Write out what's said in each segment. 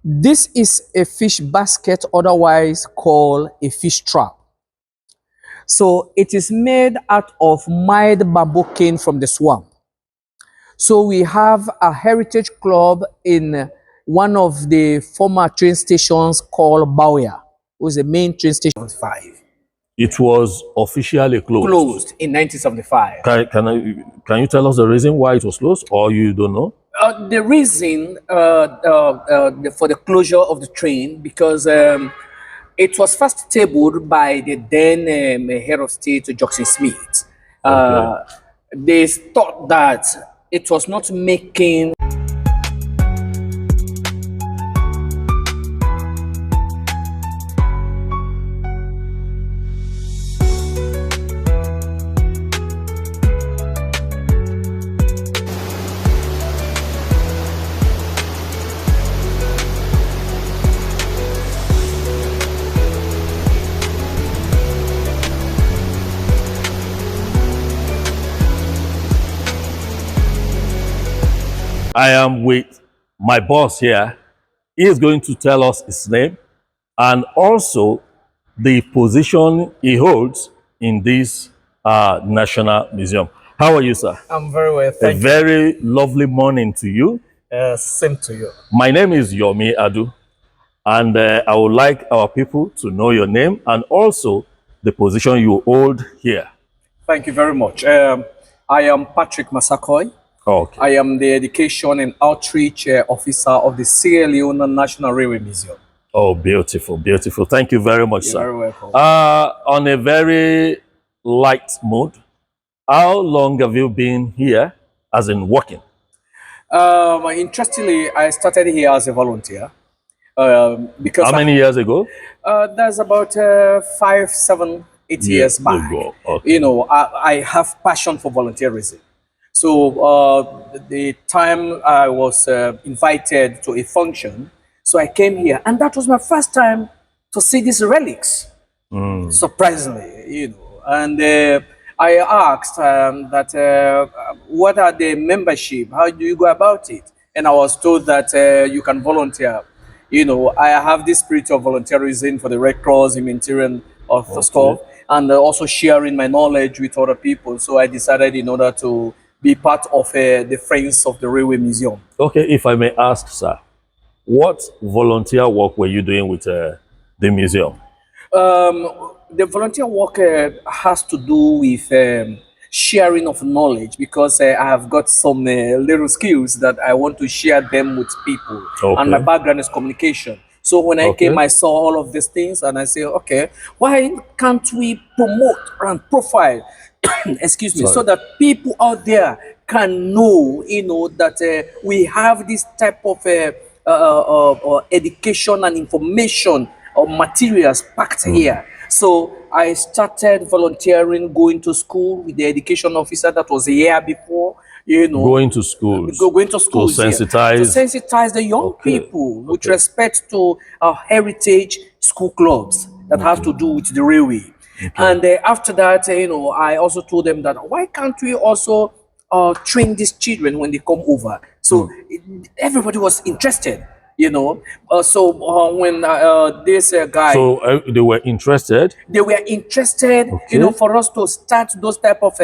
This is a fish basket, otherwise called a fish trap. So it is made out of mild bamboo cane from the swamp. So we have a heritage club in one of the former train stations called Bauya, who is the main train station. It was officially closed. Closed in 1975. Can you tell us the reason why it was closed, or you don't know? The reason for the closure of the train, because it was first tabled by the then head of state, Jackson Smith. They thought that it was not making I am with my boss here. He is going to tell us his name and also the position he holds in this National Museum. How are you, sir? I'm very well, thank you. A very lovely morning to you. Same to you. My name is Yomi Adu, and I would like our people to know your name and also the position you hold here. Thank you very much. I am Patrick Massakoy. Okay. I am the Education and Outreach Officer of the Sierra Leone National Railway Museum. Oh, beautiful, beautiful. Thank you very much, You're sir. very welcome. On a very light mood, how long have you been here, as in working? Interestingly, I started here as a volunteer. Because how many years ago? That's about 5, 7, 8 years back. Okay. You know, I have passion for volunteerism. So the time I was invited to a function, so I came here, and that was my first time to see these relics. Surprisingly, you know, and I asked that what are the membership? How do you go about it? And I was told that you can volunteer. You know, I have this spirit of volunteerism for the Red Cross, humanitarian of the stuff, and also sharing my knowledge with other people. So I decided in order to be part of the Friends of the Railway Museum. Okay, if I may ask, sir, what volunteer work were you doing with the museum? The volunteer work has to do with sharing of knowledge, because I have got some little skills that I want to share them with people. Okay. And my background is communication. So when I came, I saw all of these things, and I say, okay, why can't we promote and profile, excuse me, so that people out there can know, you know, that we have this type of education and information or materials packed here. So I started volunteering, going to school with the education officer that was a year before. You know, going to schools, going to schools, to sensitize the young people with respect to our heritage school clubs that have to do with the railway. And after that, you know, I also told them that why can't we also train these children when they come over? So everybody was interested, you know. When this guy, so they were interested. They were interested, you know, for us to start those type of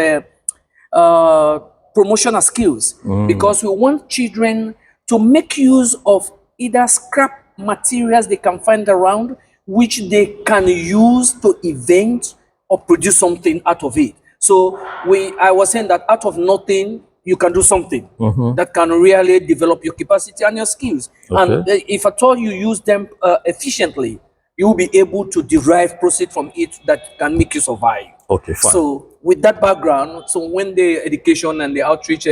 promotional skills, because we want children to make use of either scrap materials they can find around, which they can use to invent or produce something out of it. So I was saying that out of nothing, you can do something that can really develop your capacity and your skills. And if at all you use them efficiently, you will be able to derive profit from it that can make you survive. Okay, fine. So with that background, so when the education and the outreach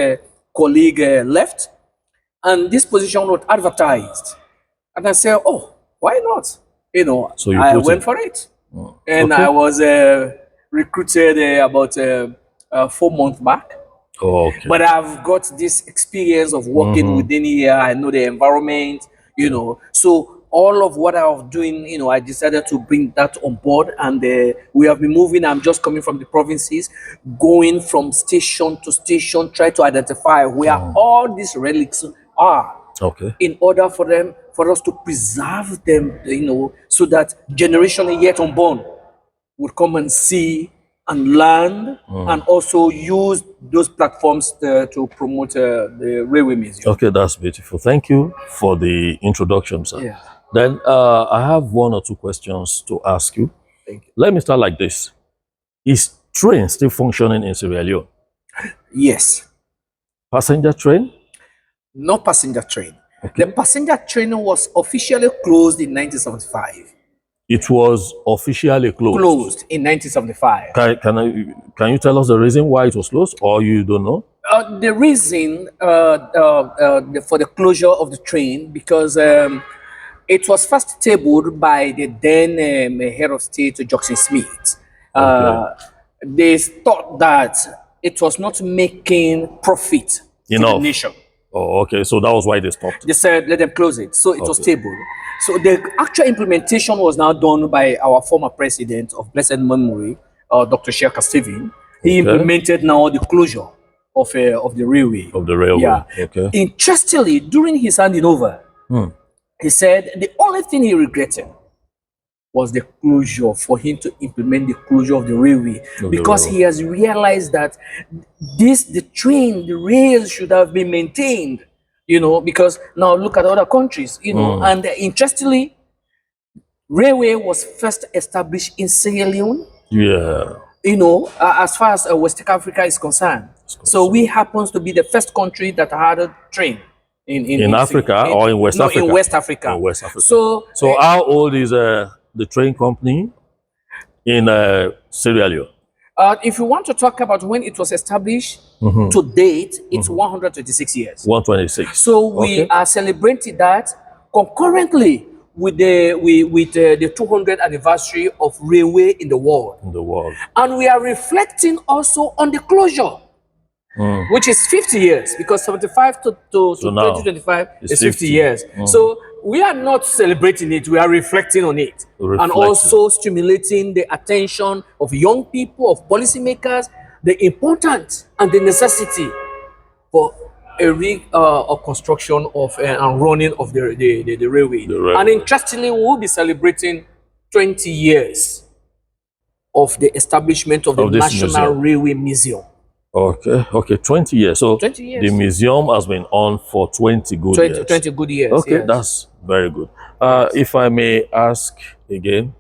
colleague left, and this position was advertised, and I said, oh, why not? You know, so I went for it. And I was recruited about 4 months back. But I've got this experience of working within here. I know the environment, you know. So all of what I was doing, you know, I decided to bring that on board, and we have been moving. I'm just coming from the provinces, going from station to station, try to identify where all these relics are. Okay. in order for us to preserve them, so that generation yet unborn would come and see and learn, and also use those platforms to promote the railway museum. Okay, that's beautiful. Thank you for the introduction, sir. Yeah. Then I have one or two questions to ask you. Thank you. Let me start like this. Is train still functioning in Sierra Leone? Yes. Passenger train? No passenger train. Okay. The passenger train was officially closed in 1975. It was officially closed. Closed in 1975. Can you tell us the reason why it was closed, or you don't know? The reason for the closure of the train, because it was first tabled by the then head of state, Jackson Smith. Uh, they thought that it was not making profit to the Enough. nation. Oh, okay. So that was why they stopped. They said, let them close it. So it was tabled. So the actual implementation was now done by our former president of blessed memory, Dr. Sheikh Stephen. He implemented now the closure of the railway. Of the railway. Yeah. Okay. Interestingly, during his handing over, he said the only thing he regretted was the closure, for him to implement the closure of the railway, because he has realized that the rails should have been maintained, because now look at other countries, and interestingly, railway was first established in Sierra Leone, Yeah. as far as West Africa is concerned. So we happens to be the first country that had a train In Africa or in West Africa? In West Africa. In West Africa. So how old is the train company in Sierra Leone? If you want to talk about when it was established to date, it's 126 years. 126. So we are celebrating that concurrently with the 200th anniversary of railway in the world. In the world. And we are reflecting also on the closure, which is 50 years, because 75 to 2025 is 50 years. So we are not celebrating it, we are reflecting on it. And also stimulating the attention of young people, of policymakers, the importance and the necessity for a construction of and running of the railway. And interestingly, we will be celebrating 20 years of the establishment of the National Railway Museum. Okay, 20 years. So 20 years. The museum has been on for 20 good years. 20 good years. Okay, yes. That's very good. If I may ask again,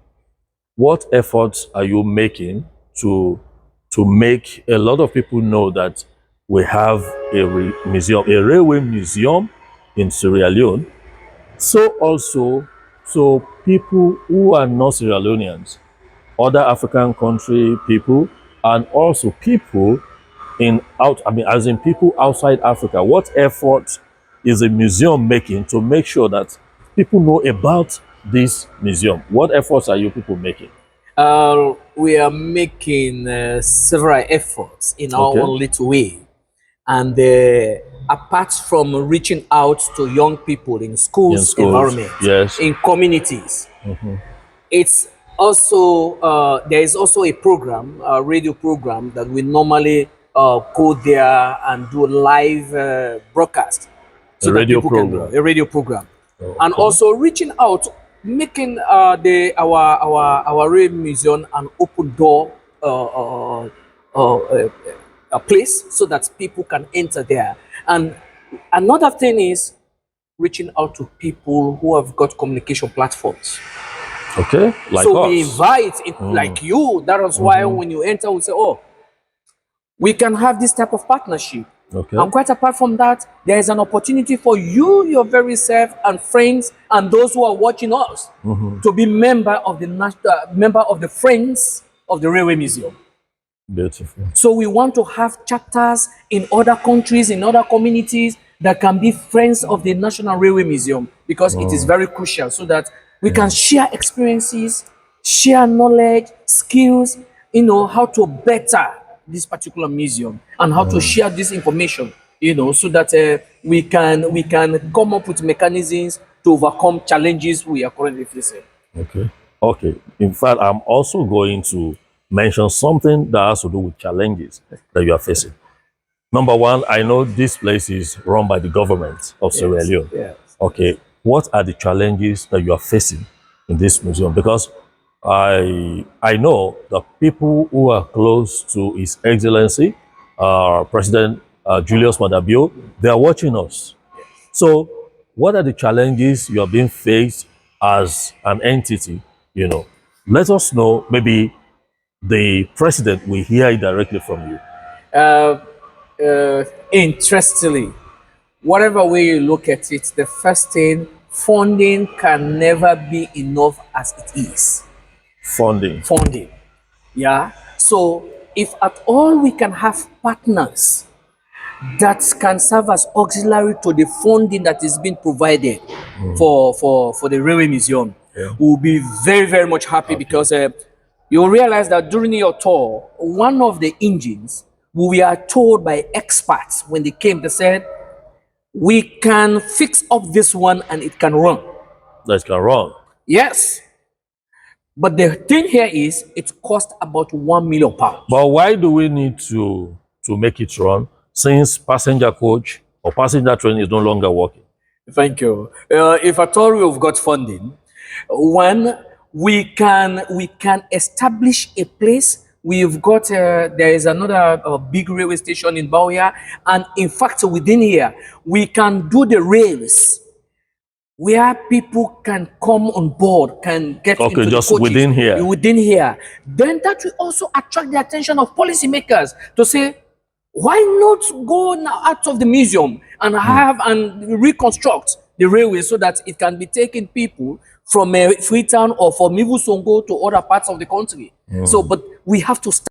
what efforts are you making to make a lot of people know that we have a railway museum in Sierra Leone? So people who are not Sierra Leoneans, other African country people, and also people people outside Africa, what effort is the museum making to make sure that people know about this museum? What efforts are you people making? We are making several efforts in our own little way. And apart from reaching out to young people in schools, environment, in communities, it's also there is also a program, a radio program, that we normally go there and do live broadcast. So a radio program. A radio program. And also reaching out, making our rail museum an open door a place, so that people can enter there. And another thing is reaching out to people who have got communication platforms. Okay, like so us. We invite like you. That is why when you enter, we say, oh, we can have this type of partnership. Okay. And quite apart from that, there is an opportunity for you, your very self, and friends, and those who are watching us to be member of the Friends of the Railway Museum. Beautiful. So we want to have chapters in other countries, in other communities, that can be friends of the National Railway Museum, because it is very crucial, so that we can share experiences, share knowledge, skills, how to better this particular museum, and how to share this information, so that we can come up with mechanisms to overcome challenges we are currently facing. Okay. In fact, I'm also going to mention something that has to do with challenges that you are facing. Number one, I know this place is run by the government of Sierra Yes, Leone. yes. Okay, what are the challenges that you are facing in this museum? Because I know the people who are close to His Excellency, President Julius Madabio, they are watching us. So, what are the challenges you are being faced as an entity? You know, let us know. Maybe the president will hear it directly from you. Interestingly, whatever way you look at it, the first thing, funding can never be enough as it is. Funding. Funding. Yeah. So if at all we can have partners that can serve as auxiliary to the funding that is being provided for the railway museum, Yeah. we'll be very, very much happy because you'll realize that during your tour, one of the engines, we are told by experts when they came, they said, we can fix up this one and it can run. That can run. Yes. But the thing here is it cost about £1 million. But why do we need to make it run since passenger coach or passenger train is no longer working? Thank you. If at all we've got funding, one, we can establish a place. We've got there is another big railway station in Bauia, and in fact within here we can do the rails where people can come on board, can get Okay, into the just coaches within here. within here. Then that will also attract the attention of policymakers to say, why not go now out of the museum and have and reconstruct the railway so that it can be taking people from Freetown or from Mivu Songo to other parts of the country. So, but we have to start